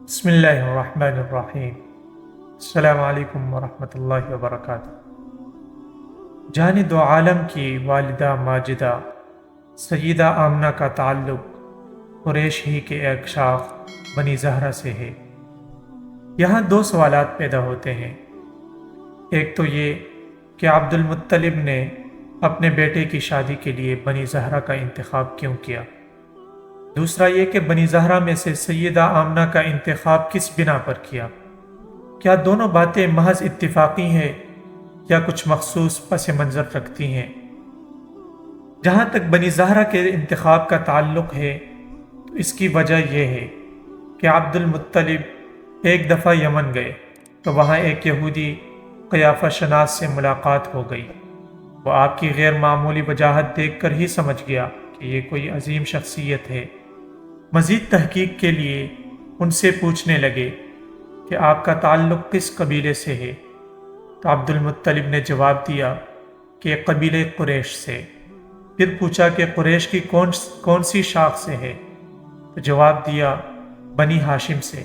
بسم اللہ الرحمن الرحیم۔ السلام علیکم ورحمۃ اللہ وبرکاتہ۔ جان دو عالم کی والدہ ماجدہ سیدہ آمنہ کا تعلق قریش ہی کے ایک شاخ بنی زہرہ سے ہے۔ یہاں دو سوالات پیدا ہوتے ہیں۔ ایک تو یہ کہ عبد المطلب نے اپنے بیٹے کی شادی کے لیے بنی زہرہ کا انتخاب کیوں کیا؟ دوسرا یہ کہ بنی زہرہ میں سے سیدہ آمنہ کا انتخاب کس بنا پر کیا؟ کیا دونوں باتیں محض اتفاقی ہیں یا کچھ مخصوص پس منظر رکھتی ہیں؟ جہاں تک بنی زہرہ کے انتخاب کا تعلق ہے تو اس کی وجہ یہ ہے کہ عبد المطلب ایک دفعہ یمن گئے تو وہاں ایک یہودی قیافہ شناس سے ملاقات ہو گئی۔ وہ آپ کی غیر معمولی وجاہت دیکھ کر ہی سمجھ گیا کہ یہ کوئی عظیم شخصیت ہے۔ مزید تحقیق کے لیے ان سے پوچھنے لگے کہ آپ کا تعلق کس قبیلے سے ہے؟ تو عبد المطلب نے جواب دیا کہ قبیلے قریش سے۔ پھر پوچھا کہ قریش کی کون سی شاخ سے ہے؟ تو جواب دیا بنی ہاشم سے۔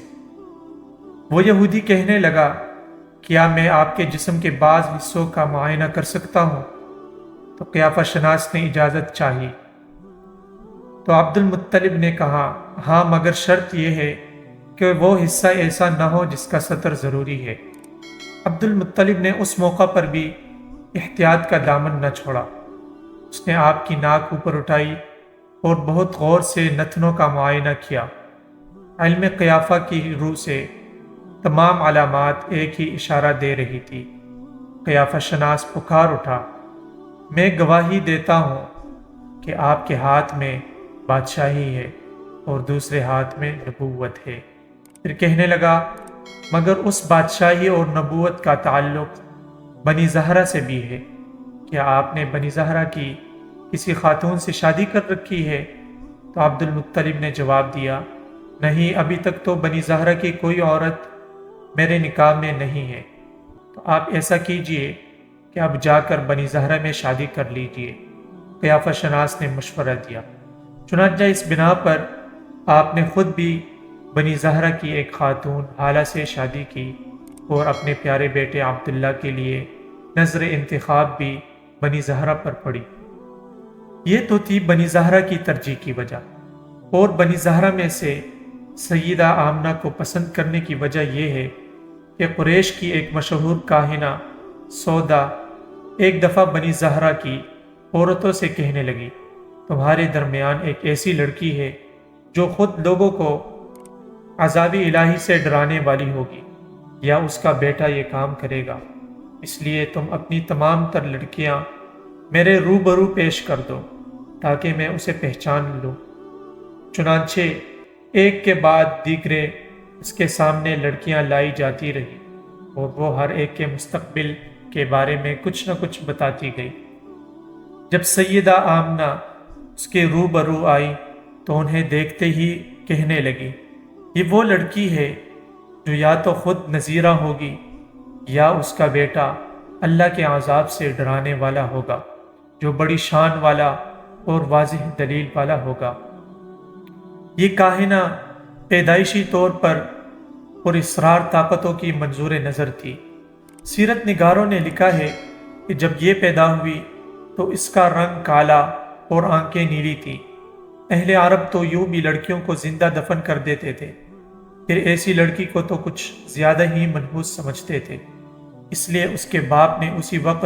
وہ یہودی کہنے لگا کیا میں آپ کے جسم کے بعض حصوں کا معائنہ کر سکتا ہوں؟ تو قیافہ شناس نے اجازت چاہی۔ تو عبد المطلب نے کہا ہاں، مگر شرط یہ ہے کہ وہ حصہ ایسا نہ ہو جس کا ستر ضروری ہے۔ عبد المطلب نے اس موقع پر بھی احتیاط کا دامن نہ چھوڑا۔ اس نے آپ کی ناک اوپر اٹھائی اور بہت غور سے نتنوں کا معائنہ کیا۔ علم قیافہ کی روح سے تمام علامات ایک ہی اشارہ دے رہی تھی۔ قیافہ شناس پکار اٹھا، میں گواہی دیتا ہوں کہ آپ کے ہاتھ میں بادشاہی ہے اور دوسرے ہاتھ میں نبوت ہے۔ پھر کہنے لگا مگر اس بادشاہی اور نبوت کا تعلق بنی زہرہ سے بھی ہے۔ کیا آپ نے بنی زہرہ کی کسی خاتون سے شادی کر رکھی ہے؟ تو عبد المطلب نے جواب دیا نہیں، ابھی تک تو بنی زہرہ کی کوئی عورت میرے نکاح میں نہیں ہے۔ تو آپ ایسا کیجئے کہ اب جا کر بنی زہرہ میں شادی کر لیجئے۔ قیافہ شناس نے مشورہ دیا۔ چنانچہ اس بنا پر آپ نے خود بھی بنی زہرہ کی ایک خاتون حالہ سے شادی کی اور اپنے پیارے بیٹے عبداللہ کے لیے نظر انتخاب بھی بنی زہرہ پر پڑی۔ یہ تو تھی بنی زہرہ کی ترجیح کی وجہ، اور بنی زہرہ میں سے سیدہ آمنہ کو پسند کرنے کی وجہ یہ ہے کہ قریش کی ایک مشہور کاہنہ سودا ایک دفعہ بنی زہرہ کی عورتوں سے کہنے لگی تمہارے درمیان ایک ایسی لڑکی ہے جو خود لوگوں کو عذاب الہی سے ڈرانے والی ہوگی، یا اس کا بیٹا یہ کام کرے گا، اس لیے تم اپنی تمام تر لڑکیاں میرے روبرو پیش کر دو تاکہ میں اسے پہچان لوں۔ چنانچہ ایک کے بعد دیگرے اس کے سامنے لڑکیاں لائی جاتی رہی اور وہ ہر ایک کے مستقبل کے بارے میں کچھ نہ کچھ بتاتی گئی۔ جب سیدہ آمنہ اس کے روبرو آئی تو انہیں دیکھتے ہی کہنے لگی یہ وہ لڑکی ہے جو یا تو خود نذیرہ ہوگی یا اس کا بیٹا اللہ کے عذاب سے ڈرانے والا ہوگا، جو بڑی شان والا اور واضح دلیل والا ہوگا۔ یہ کاہنہ پیدائشی طور پر اور اسرار طاقتوں کی منظور نظر تھی۔ سیرت نگاروں نے لکھا ہے کہ جب یہ پیدا ہوئی تو اس کا رنگ کالا اور آنکھیں نیلی تھیں۔ اہل عرب تو یوں بھی لڑکیوں کو زندہ دفن کر دیتے تھے، پھر ایسی لڑکی کو تو کچھ زیادہ ہی منحوس سمجھتے تھے، اس لیے اس کے باپ نے اسی وقت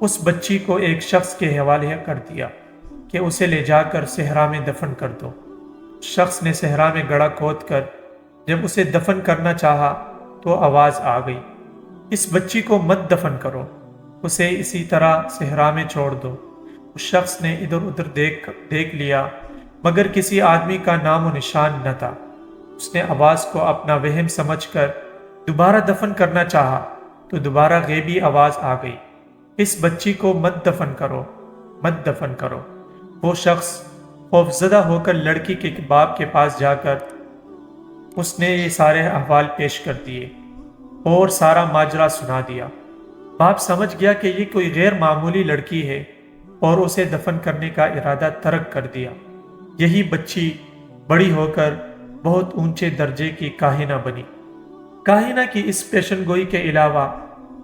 اس بچی کو ایک شخص کے حوالے کر دیا کہ اسے لے جا کر صحرا میں دفن کر دو۔ شخص نے صحرا میں گڑھا کھود کر جب اسے دفن کرنا چاہا تو آواز آ گئی اس بچی کو مت دفن کرو، اسے اسی طرح صحرا میں چھوڑ دو۔ اس شخص نے ادھر ادھر دیکھ لیا مگر کسی آدمی کا نام و نشان نہ تھا۔ اس نے آواز کو اپنا وہم سمجھ کر دوبارہ دفن کرنا چاہا تو دوبارہ غیبی آواز آ گئی اس بچی کو مت دفن کرو، مت دفن کرو۔ وہ شخص خوفزدہ ہو کر لڑکی کے باپ کے پاس جا کر اس نے یہ سارے احوال پیش کر دیے اور سارا ماجرا سنا دیا۔ باپ سمجھ گیا کہ یہ کوئی غیر معمولی لڑکی ہے اور اسے دفن کرنے کا ارادہ ترک کر دیا۔ یہی بچی بڑی ہو کر بہت اونچے درجے کی کاہنہ بنی۔ کاہنہ کی اس پیشن گوئی کے علاوہ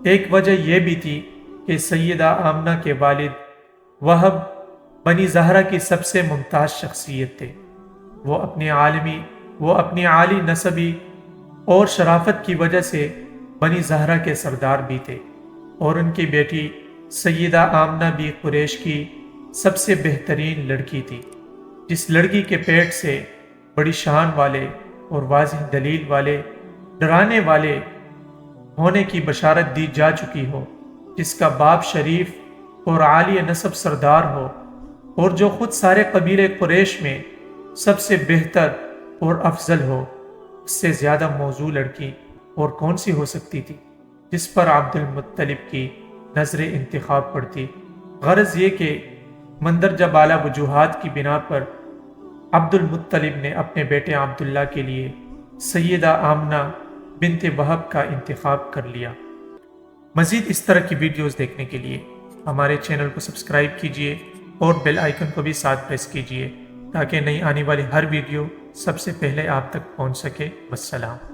ایک وجہ یہ بھی تھی کہ سیدہ آمنہ کے والد وہب بنی زہرہ کی سب سے ممتاز شخصیت تھے۔ وہ اپنی عالی نسبی اور شرافت کی وجہ سے بنی زہرہ کے سردار بھی تھے، اور ان کی بیٹی سیدہ آمنہ بھی قریش کی سب سے بہترین لڑکی تھی، جس لڑکی کے پیٹ سے بڑی شان والے اور واضح دلیل والے ڈرانے والے ہونے کی بشارت دی جا چکی ہو، جس کا باپ شریف اور عالی نسب سردار ہو، اور جو خود سارے قبیلے قریش میں سب سے بہتر اور افضل ہو۔ اس سے زیادہ موزوں لڑکی اور کون سی ہو سکتی تھی جس پر عبد المطلب کی نظر انتخاب پڑتی؟ غرض یہ کہ مندرجہ بالا وجوہات کی بنا پر عبد المطلب نے اپنے بیٹے عبداللہ کے لیے سیدہ آمنہ بنت وہب کا انتخاب کر لیا۔ مزید اس طرح کی ویڈیوز دیکھنے کے لیے ہمارے چینل کو سبسکرائب کیجیے اور بیل آئیکن کو بھی ساتھ پریس کیجیے تاکہ نئی آنے والی ہر ویڈیو سب سے پہلے آپ تک پہنچ سکے۔ والسلام۔